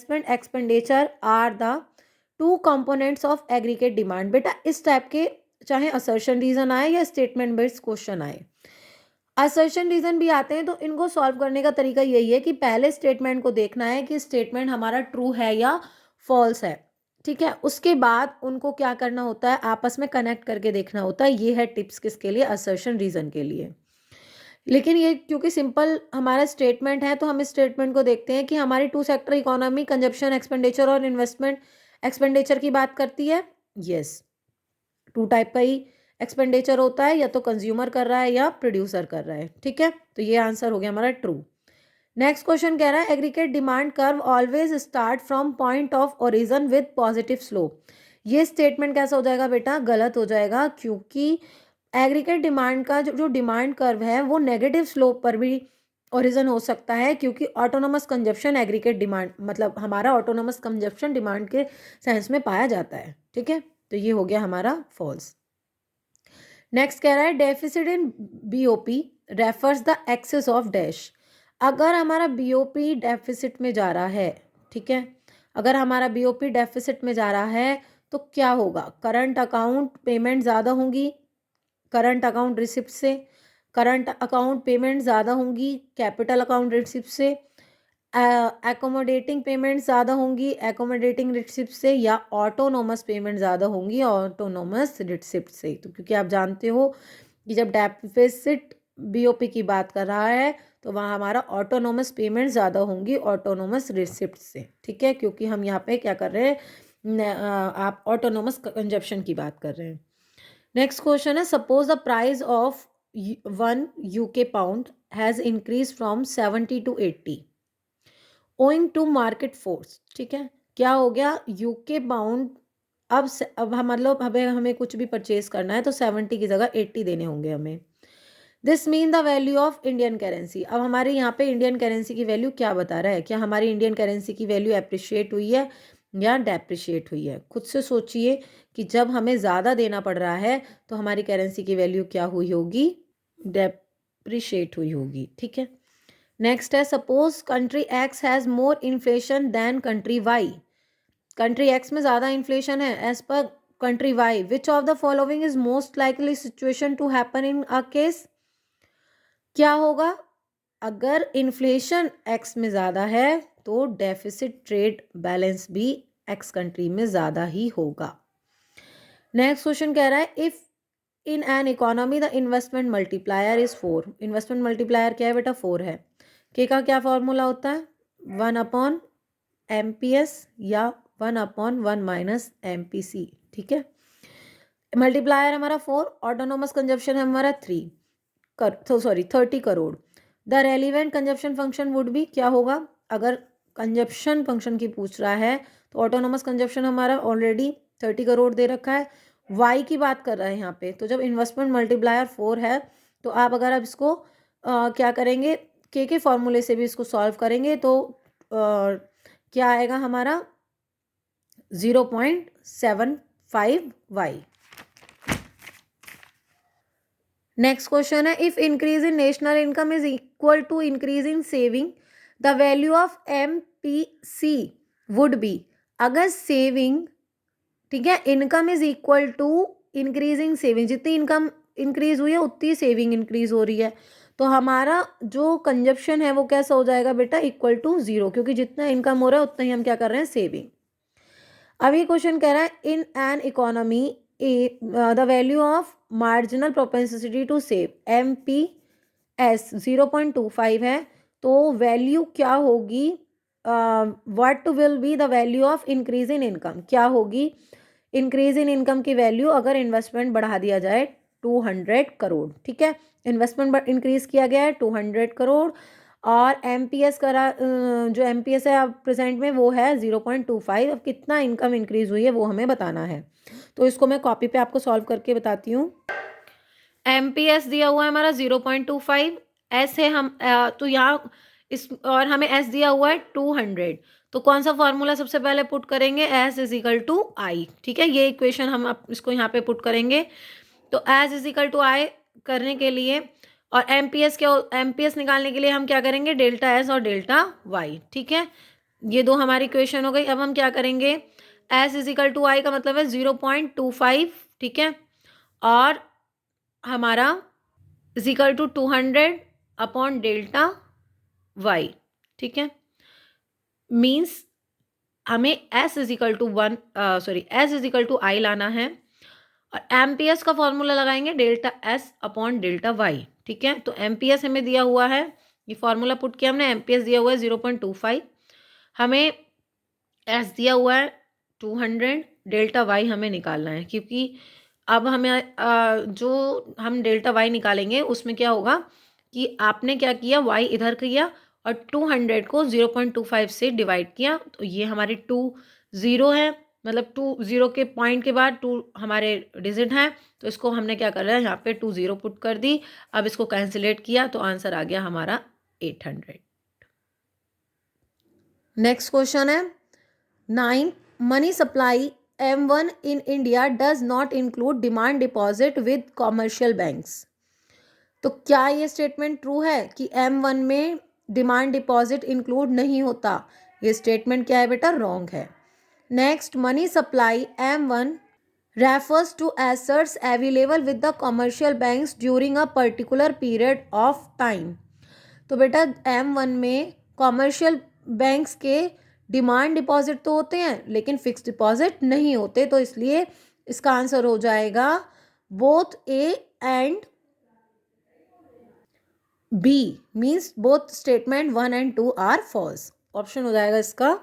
Investment expenditure are the two components of aggregate demand. बेटा इस type के चाहे असर्शन रीजन आए या स्टेटमेंट बेस्ड क्वेश्चन आए, असर्शन रीजन भी आते हैं, तो इनको सॉल्व करने का तरीका यही है कि पहले स्टेटमेंट को देखना है कि स्टेटमेंट हमारा ट्रू है या फॉल्स है, ठीक है। उसके बाद उनको क्या करना होता है, आपस में कनेक्ट करके देखना होता है। ये है टिप्स किसके लिए, असर्शन रीजन के लिए। लेकिन ये क्योंकि सिंपल हमारा स्टेटमेंट है, तो हम इस स्टेटमेंट को देखते हैं कि हमारी two sector economy consumption expenditure और इन्वेस्टमेंट एक्सपेंडिचर की बात करती है। यस, टू टाइप का ही एक्सपेंडिचर होता है, या तो कंज्यूमर कर रहा है या प्रोड्यूसर कर रहा है, ठीक है। तो ये आंसर हो गया हमारा ट्रू। नेक्स्ट क्वेश्चन कह रहा है aggregate demand curve always start from point of origin with positive slope. ये स्टेटमेंट कैसा हो जाएगा बेटा, गलत हो जाएगा, क्योंकि एग्रीगेट डिमांड का जो डिमांड कर्व है वो नेगेटिव स्लोप पर भी ओरिजिन हो सकता है, क्योंकि ऑटोनोमस कंजप्शन एग्रीगेट डिमांड मतलब हमारा ऑटोनोमस कंजप्शन डिमांड के सेंस में पाया जाता है, ठीक है। तो ये हो गया हमारा फॉल्स। नेक्स्ट कह रहा है deficit in BOP refers the excess of dash. अगर हमारा बीओपी डेफिसिट में जा रहा है, ठीक है, अगर हमारा बीओपी डेफिसिट में जा रहा है तो क्या होगा, करंट अकाउंट पेमेंट ज़्यादा होंगी करंट अकाउंट रिसिप्ट से, करंट अकाउंट पेमेंट ज़्यादा होंगी कैपिटल अकाउंट रिसिप्ट से, एकोमोडेटिंग पेमेंट ज़्यादा होंगी एकोमोडेटिंग रिसिप्ट से, या ऑटोनोमस पेमेंट ज़्यादा होंगी ऑटोनोमस रिसिप्ट से। तो क्योंकि आप जानते हो कि जब डेफिसिट बीओपी की बात कर रहा है तो वहाँ हमारा ऑटोनोमस पेमेंट ज़्यादा होंगी ऑटोनोमस रिसिप्ट से, ठीक है, क्योंकि हम यहाँ पे क्या कर रहे हैं, आप ऑटोनोमस कंजप्शन की बात कर रहे हैं। नेक्स्ट क्वेश्चन है suppose the price of 1 UK pound has increase from 70 to 80 owing to market force, ठीक है। क्या हो गया, यूके पाउंड अब हम मतलब हमें कुछ भी परचेज करना है तो 70 की जगह 80 देने होंगे हमें। This mean the value of Indian currency. अब हमारे यहाँ पे इंडियन करेंसी की वैल्यू क्या बता रहा है, क्या हमारी इंडियन करेंसी की वैल्यू एप्रिशिएट हुई है या डेप्रिशिएट हुई है। खुद से सोचिए कि जब हमें ज़्यादा देना पड़ रहा है तो हमारी करेंसी की वैल्यू क्या हुई होगी, डेप्रिशिएट हुई होगी, ठीक है। नेक्स्ट है suppose country X has more inflation than country Y. Country X में ज़्यादा इन्फ्लेशन है as per country Y, which of the following is most likely situation to happen in a case. क्या होगा, अगर इन्फ्लेशन एक्स में ज़्यादा है तो डेफिसिट ट्रेड बैलेंस भी एक्स कंट्री में ज़्यादा ही होगा। नेक्स्ट क्वेश्चन कह रहा है if in an economy the investment multiplier is 4। Investment multiplier क्या है बेटा, 4 है। के का क्या फॉर्मूला होता है, 1/MPS या 1/1 - MPC, ठीक है। मल्टीप्लायर हमारा 4, ऑटोनोमस कंजप्शन है हमारा 30 crore. The relevant consumption function would भी क्या होगा, अगर कंजप्शन फंक्शन की पूछ रहा है तो ऑटोनोमस कंजप्शन हमारा ऑलरेडी 30 करोड़ दे रखा है, वाई की बात कर रहा है यहाँ पे। तो जब इन्वेस्टमेंट मल्टीप्लायर 4 है तो आप अगर अब इसको क्या करेंगे, के फॉर्मूले से भी इसको सॉल्व करेंगे तो क्या आएगा हमारा 0.75y। नेक्स्ट क्वेश्चन है if increase in national income is equal to increase in saving the value of MPC would be. अगर सेविंग, ठीक है, income is equal to increasing saving, जितनी इनकम इंक्रीज हुई है उतनी सेविंग इंक्रीज हो रही है, तो हमारा जो कंजप्शन है वो कैसा हो जाएगा बेटा, इक्वल टू 0, क्योंकि जितना इनकम हो रहा है उतना ही हम क्या कर रहे हैं, सेविंग। अब ये क्वेश्चन कह रहा है in an economy the value of marginal propensity to save MPS 0.25 है, तो वैल्यू क्या होगी, what will be the value of increase in income, क्या होगी इंक्रीज इन इनकम की वैल्यू अगर इन्वेस्टमेंट बढ़ा दिया जाए 200 करोड़, ठीक है। इन्वेस्टमेंट इंक्रीज किया गया है 200 करोड़ और MPS जो MPS है अब प्रेजेंट में वो है 0.25। अब कितना इनकम इंक्रीज हुई है वो हमें बताना है, तो इसको मैं कॉपी पे आपको सॉल्व करके बताती हूँ। MPS दिया हुआ है हमारा 0.25, S है हम तो यहाँ इस और हमें S दिया हुआ है 200, तो कौन सा फॉर्मूला सबसे पहले पुट करेंगे, S = I, ठीक है। ये इक्वेशन हम इसको यहाँ पे पुट करेंगे, तो S = I करने के लिए और MPS निकालने के लिए हम क्या करेंगे, डेल्टा S और डेल्टा Y, ठीक है। ये दो हमारी इक्वेशन हो गई। अब हम क्या करेंगे, एस इजिकल टू आई का मतलब है 0.25, ठीक है, और हमारा equal to 200 upon delta Y, ठीक है। मीन्स हमें S equal to S equal to I लाना है, और एमपीएस का फॉर्मूला लगाएंगे delta S upon delta Y, ठीक है। तो एमपीएस हमें दिया हुआ है, ये फॉर्मूला पुट किया हमने, एमपीएस दिया हुआ है 0.25, हमें एस दिया हुआ है 200, डेल्टा वाई हमें निकालना है, क्योंकि अब हमें जो हम डेल्टा वाई निकालेंगे उसमें क्या होगा कि आपने क्या किया, वाई इधर किया और 200 को 0.25 से डिवाइड किया, तो ये हमारे 2 0 है, मतलब 2 0 के पॉइंट के बाद 2 हमारे डिजिट हैं, तो इसको हमने क्या कर रहा है, यहाँ पे 2 0 पुट कर दी। अब इसको कैंसिलेट किया तो आंसर आ गया हमारा 800। नेक्स्ट क्वेश्चन है 9, money supply M1 in India does not include demand deposit with commercial banks। तो क्या ये स्टेटमेंट ट्रू है कि M1 में डिमांड डिपॉजिट इंक्लूड नहीं होता? ये स्टेटमेंट क्या है बेटा, रॉन्ग है। Next, money supply M1 refers to assets available with the commercial banks during a particular period of time। तो बेटा M1 में कॉमर्शियल बैंक्स के डिमांड डिपॉजिट तो होते हैं लेकिन फिक्स डिपॉजिट नहीं होते, तो इसलिए इसका आंसर हो जाएगा both A and B, means both statement 1 and 2 are false. Option हो जाएगा इसका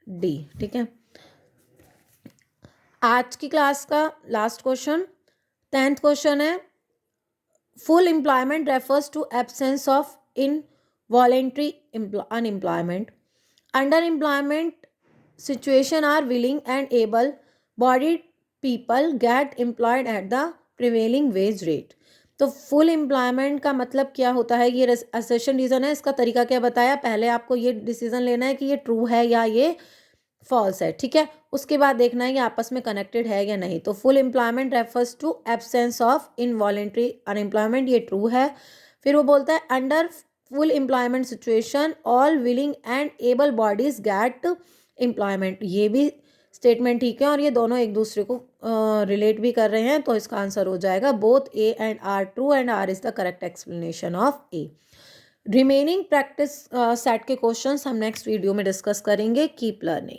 डी, ठीक है। आज की क्लास का लास्ट क्वेश्चन 10th क्वेश्चन है, full employment refers to absence of involuntary unemployment. Underemployment situation are willing and able-bodied people get employed at the prevailing wage rate। तो फुल एम्प्लॉयमेंट का मतलब क्या होता है, ये असर्शन रीजन है, इसका तरीका क्या बताया, पहले आपको ये डिसीजन लेना है कि ये ट्रू है या ये फॉल्स है, ठीक है। उसके बाद देखना है कि आपस में कनेक्टेड है या नहीं। तो full employment refers to absence of involuntary unemployment, ये ट्रू है। फिर वो बोलता है under full employment situation all willing and able bodies get employment, ये भी स्टेटमेंट ठीक है, और ये दोनों एक दूसरे को रिलेट भी कर रहे हैं, तो इसका आंसर हो जाएगा both A and R true and R is the correct explanation of A. Remaining practice set के क्वेश्चंस हम नेक्स्ट वीडियो में डिस्कस करेंगे। Keep learning.